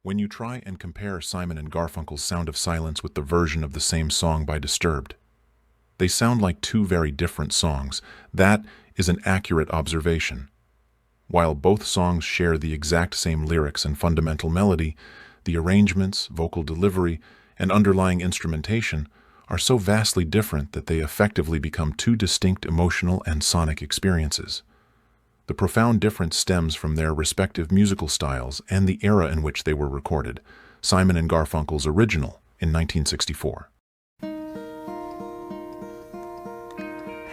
When you try and compare Simon and Garfunkel's Sound of Silence with the version of the same song by Disturbed, they sound like two very different songs. That is an accurate observation. While both songs share the exact same lyrics and fundamental melody, the arrangements, vocal delivery, and underlying instrumentation are so vastly different that they effectively become two distinct emotional and sonic experiences. The profound difference stems from their respective musical styles and the era in which they were recorded. Simon and Garfunkel's original in 1964.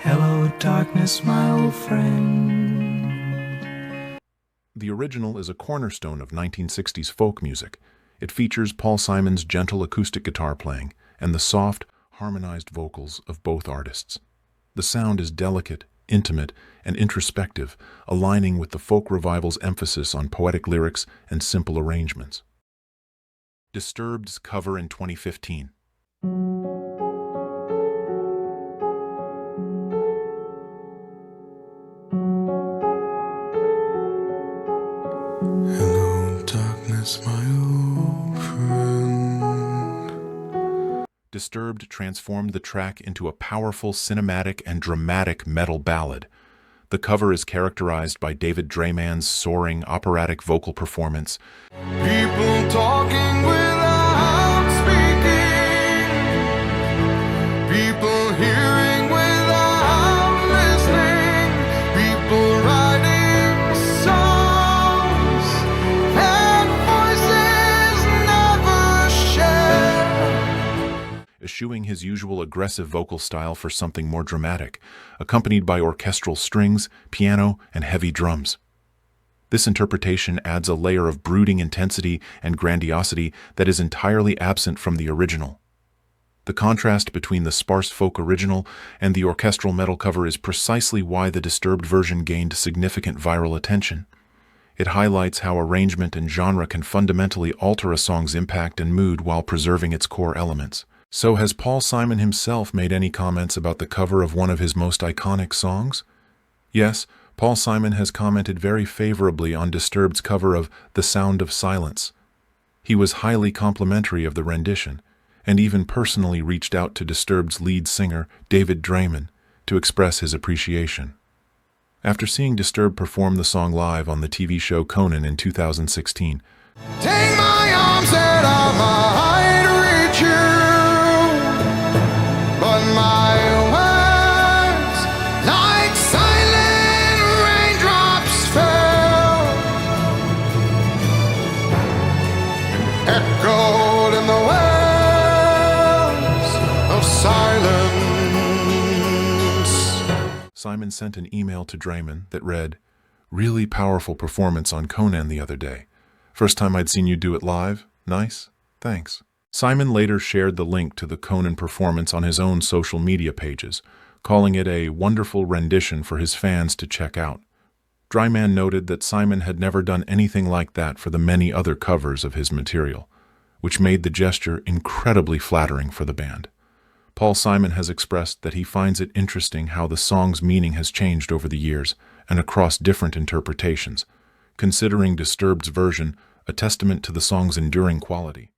Hello, darkness, my old friend. The original is a cornerstone of 1960s folk music. It features Paul Simon's gentle acoustic guitar playing and the soft, harmonized vocals of both artists. The sound is delicate, intimate, and introspective, aligning with the folk revival's emphasis on poetic lyrics and simple arrangements. Disturbed's cover in 2015. Hello, darkness, my old friend. Disturbed transformed the track into a powerful cinematic and dramatic metal ballad. The cover is characterized by David Draiman's soaring operatic vocal performance. People talking without speaking. People hearing without listening. People writing songs that voices never share. Eschewing his usual aggressive vocal style for something more dramatic, accompanied by orchestral strings, piano, and heavy drums. This interpretation adds a layer of brooding intensity and grandiosity that is entirely absent from the original. The contrast between the sparse folk original and the orchestral metal cover is precisely why the Disturbed version gained significant viral attention. It highlights how arrangement and genre can fundamentally alter a song's impact and mood while preserving its core elements. So has Paul Simon himself made any comments about the cover of one of his most iconic songs? Yes, Paul Simon has commented very favorably on Disturbed's cover of The Sound of Silence. He was highly complimentary of the rendition, and even personally reached out to Disturbed's lead singer, David Draiman, to express his appreciation. After seeing Disturbed perform the song live on the TV show Conan in 2016, Take my arms that I might reach you, but my words, like silent raindrops, fell, echoed in the wells of silence. Simon sent an email to Draiman that read, "Really powerful performance on Conan the other day. First time I'd seen you do it live. Nice. Thanks." Simon later shared the link to the Conan performance on his own social media pages, calling it a wonderful rendition for his fans to check out. Draiman noted that Simon had never done anything like that for the many other covers of his material, which made the gesture incredibly flattering for the band. Paul Simon has expressed that he finds it interesting how the song's meaning has changed over the years and across different interpretations, considering Disturbed's version a testament to the song's enduring quality.